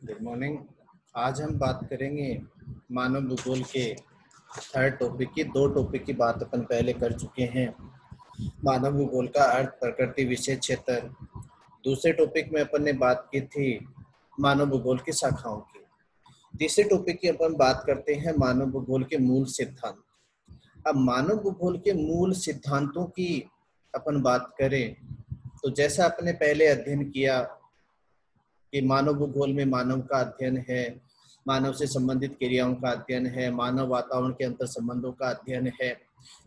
Good morning. आज हम बात करेंगे मानव भूगोल के थर्ड टॉपिक की। दो टॉपिक की बात अपन पहले कर चुके हैं। मानव भूगोल का अर्थ, प्रकृति, विषय क्षेत्र। दूसरे टॉपिक में अपन ने बात की थी मानव भूगोल की शाखाओं की। तीसरे टॉपिक की अपन बात करते हैं मानव भूगोल के मूल सिद्धांत। अब मानव भूगोल के मूल सिद्धांतों की अपन बात करें तो जैसा अपने पहले अध्ययन किया कि मानव भूगोल में मानव का अध्ययन है, मानव से संबंधित क्रियाओं का अध्ययन है, मानव वातावरण के अंतर संबंधों का अध्ययन है।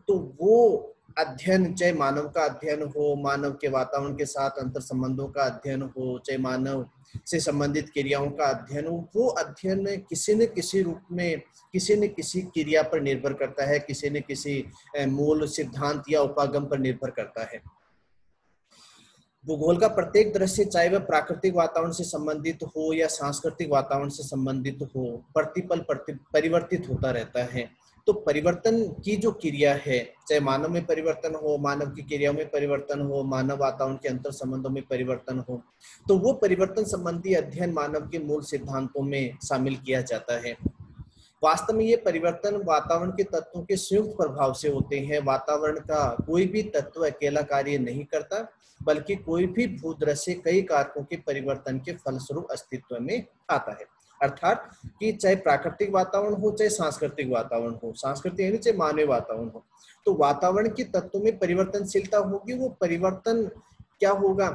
तो वो अध्ययन, चाहे मानव का अध्ययन हो, मानव के वातावरण के साथ अंतर संबंधों का अध्ययन हो, चाहे मानव से संबंधित क्रियाओं का अध्ययन हो, वो अध्ययन किसी न किसी रूप में किसी न किसी क्रिया पर निर्भर करता है, किसी न किसी मूल सिद्धांत या उपागम पर निर्भर करता है। भूगोल का प्रत्येक दृश्य, चाहे वह प्राकृतिक वातावरण से संबंधित हो या सांस्कृतिक वातावरण से संबंधित हो, प्रतिपल परिवर्तित होता रहता है। तो परिवर्तन की जो क्रिया है, चाहे मानव में परिवर्तन हो, मानव की क्रियाओं में परिवर्तन हो, मानव वातावरण के अंतर संबंधों में परिवर्तन हो, तो वो परिवर्तन संबंधी अध्ययन मानव के मूल सिद्धांतों में शामिल किया जाता है। वास्तव में ये परिवर्तन वातावरण के तत्वों के संयुक्त प्रभाव से होते हैं। वातावरण का कोई भी तत्व अकेला कार्य नहीं करता, बल्कि कोई भी भूदृश्य कई कारकों के परिवर्तन के फलस्वरूप अस्तित्व में आता है। अर्थात कि चाहे प्राकृतिक वातावरण हो, चाहे सांस्कृतिक वातावरण हो, सांस्कृतिक यानी चाहे मानवीय वातावरण हो, तो वातावरण के तत्वों में परिवर्तनशीलता होगी। वो परिवर्तन क्या होगा,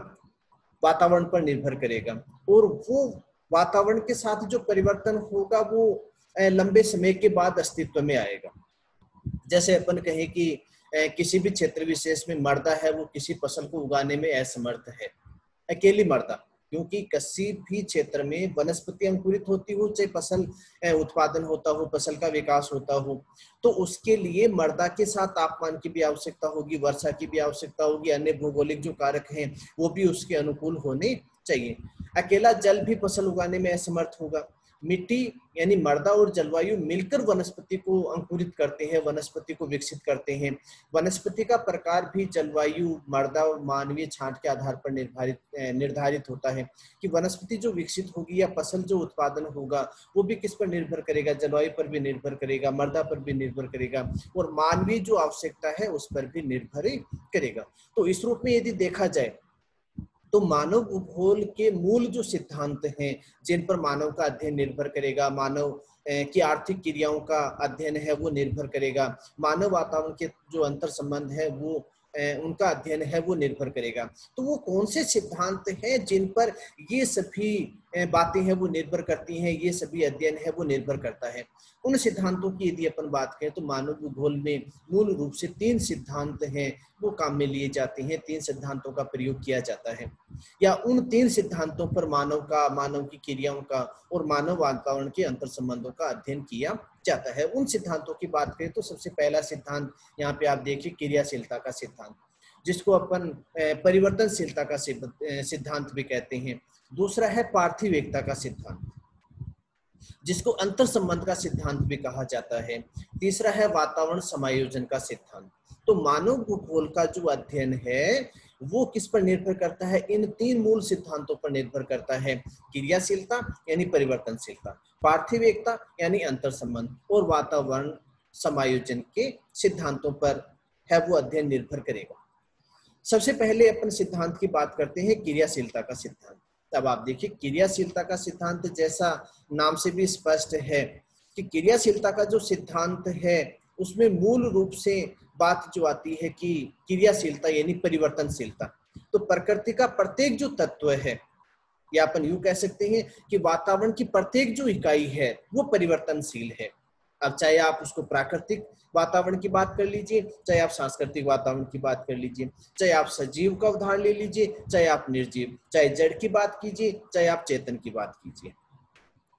वातावरण पर निर्भर करेगा, और वो वातावरण के साथ जो परिवर्तन होगा वो लंबे समय के बाद अस्तित्व में आएगा। जैसे अपन कहें कि किसी भी क्षेत्र विशेष में मर्दा है, वो किसी फसल को उगाने में असमर्थ है, अकेली मर्दा, क्योंकि किसी भी क्षेत्र में वनस्पति अंकुरित होती हो, चाहे फसल उत्पादन होता हो, फसल का विकास होता हो, तो उसके लिए मर्दा के साथ तापमान की भी आवश्यकता होगी, वर्षा की भी आवश्यकता होगी, अन्य भौगोलिक जो कारक हैं वो भी उसके अनुकूल होने चाहिए। अकेला जल भी फसल उगाने में असमर्थ होगा। मिट्टी यानी मृदा और जलवायु मिलकर वनस्पति को अंकुरित करते हैं, वनस्पति को विकसित करते हैं। वनस्पति का प्रकार भी जलवायु, मृदा और मानवीय छांट के आधार पर निर्धारित होता है कि वनस्पति जो विकसित होगी या फसल जो उत्पादन होगा वो भी किस पर निर्भर करेगा, जलवायु पर भी निर्भर करेगा, मृदा पर भी निर्भर करेगा, और मानवीय जो आवश्यकता है उस पर भी निर्भर करेगा। तो इस रूप में यदि देखा जाए तो मानव भूगोल के मूल जो सिद्धांत हैं जिन पर मानव का अध्ययन निर्भर करेगा, मानव की आर्थिक क्रियाओं का अध्ययन है वो निर्भर करेगा, मानव वातावरण के जो अंतर संबंध है वो उनका अध्ययन है वो निर्भर करेगा। तो वो कौन से सिद्धांत हैं जिन पर ये सभी बातें हैं वो निर्भर करती हैं, ये सभी अध्ययन है वो निर्भर करता है। उन सिद्धांतों की यदि अपन बात करें तो मानव भूगोल में मूल रूप से 3 सिद्धांत हैं वो काम में लिए जाते हैं, 3 सिद्धांतों का प्रयोग किया जाता है, या उन 3 सिद्धांतों पर मानव का, मानव की क्रियाओं का और मानव वातावरण के अंतर संबंधों का अध्ययन किया जाता है। उन सिद्धांतों की बात करें तो सबसे पहला सिद्धांत यहाँ पे आप देखिए क्रियाशीलता का सिद्धांत, जिसको अपन परिवर्तनशीलता का सिद्धांत भी कहते हैं। दूसरा है पार्थिव एकता का सिद्धांत, जिसको अंतर संबंध का सिद्धांत भी कहा जाता है। तीसरा है वातावरण समायोजन का सिद्धांत। तो मानव भूगोल का जो अध्ययन है वो किस पर निर्भर करता है, इन 3 मूल सिद्धांतों पर निर्भर करता है। क्रियाशीलता यानी परिवर्तनशीलता, पार्थिव एकता यानी अंतर संबंध, और वातावरण समायोजन के सिद्धांतों पर है वो अध्ययन निर्भर करेगा। सबसे पहले अपन सिद्धांत की बात करते हैं क्रियाशीलता का सिद्धांत। अब आप देखिए क्रियाशीलता का सिद्धांत जैसा नाम से भी स्पष्ट है कि क्रियाशीलता का जो सिद्धांत है उसमें मूल रूप से बात जो आती है कि क्रियाशीलता यानी परिवर्तनशीलता। तो प्रकृति का प्रत्येक जो तत्व है, या अपन यूं कह सकते हैं कि वातावरण की प्रत्येक जो इकाई है वो परिवर्तनशील है। अब चाहे आप उसको प्राकृतिक वातावरण की बात कर लीजिए, चाहे आप सांस्कृतिक वातावरण की बात कर लीजिए, चाहे आप सजीव का उदाहरण ले लीजिए, चाहे आप निर्जीव, चाहे जड़ की बात कीजिए, चाहे आप चेतन की बात कीजिए,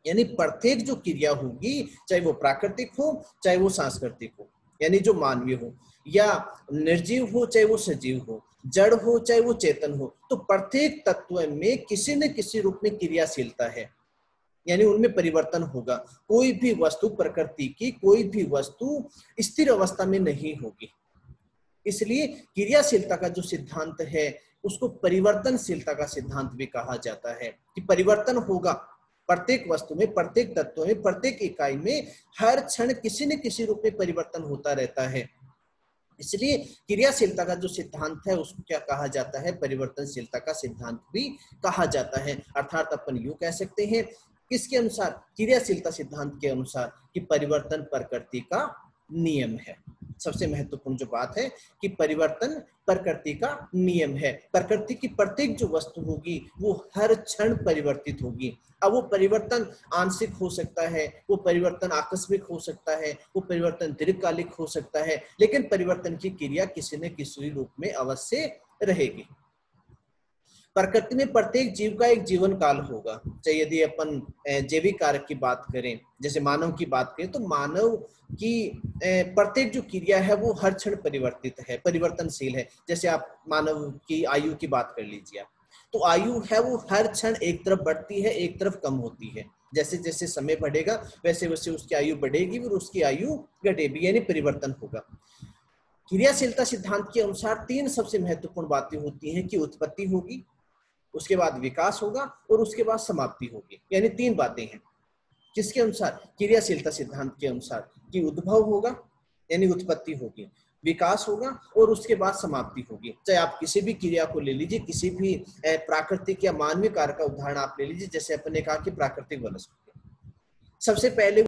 यानी प्रत्येक जो क्रिया होगी, चाहे वो प्राकृतिक हो चाहे वो सांस्कृतिक हो यानी जो मानवीय हो, या निर्जीव हो चाहे वो सजीव हो, जड़ हो चाहे वो चेतन हो, तो प्रत्येक तत्व में किसी न किसी रूप में क्रियाशीलता है, यानी उनमें परिवर्तन होगा। कोई भी वस्तु, प्रकृति की कोई भी वस्तु स्थिर अवस्था में नहीं होगी। इसलिए क्रियाशीलता का जो सिद्धांत है उसको परिवर्तनशीलता का सिद्धांत भी कहा जाता है कि परिवर्तन होगा, प्रत्येक वस्तु में, प्रत्येक तत्व में, प्रत्येक इकाई में हर क्षण किसी न किसी रूप में परिवर्तन होता रहता है। इसलिए क्रियाशीलता का जो सिद्धांत है उसको क्या कहा जाता है? परिवर्तनशीलता का सिद्धांत भी कहा जाता है। अर्थात अपन यूं कह सकते हैं, किसके अनुसार? क्रियाशीलता सिद्धांत के अनुसार, कि परिवर्तन प्रकृति का नियम है। सबसे महत्वपूर्ण जो बात है कि परिवर्तन प्रकृति का नियम है। प्रकृति की प्रत्येक जो वस्तु होगी वो हर क्षण परिवर्तित होगी। अब वो परिवर्तन आंशिक हो सकता है, वो परिवर्तन आकस्मिक हो सकता है, वो परिवर्तन दीर्घकालिक हो सकता है, लेकिन परिवर्तन की क्रिया किसी न किसी रूप में अवश्य रहेगी। प्रकृति में प्रत्येक जीव का एक जीवन काल होगा। चाहे यदि अपन जैविक कारक की बात करें, जैसे मानव की बात करें, तो मानव की प्रत्येक जो क्रिया है वो हर क्षण परिवर्तित है, परिवर्तनशील है। जैसे आप मानव की आयु की बात कर लीजिए आप, तो आयु है वो हर क्षण एक तरफ बढ़ती है, एक तरफ कम होती है। जैसे जैसे समय बढ़ेगा वैसे वैसे उसकी आयु बढ़ेगी और उसकी आयु घटेगी, यानी परिवर्तन होगा। क्रियाशीलता सिद्धांत के अनुसार तीन सबसे महत्वपूर्ण बातें होती हैं, कि उत्पत्ति होगी, उसके बाद विकास होगा और उसके बाद समाप्ति होगी। यानी तीन बातें हैं। किसके अनुसार? क्रियाशीलता सिद्धांत के अनुसार, कि उद्भव होगा यानी उत्पत्ति होगी, विकास होगा और उसके बाद समाप्ति होगी। चाहे आप किसी भी क्रिया को ले लीजिए, किसी भी प्राकृतिक या मानवीय कार्य का उदाहरण आप ले लीजिए। जैसे अपन ने कहा कि प्राकृतिक वनस्पति, सबसे पहले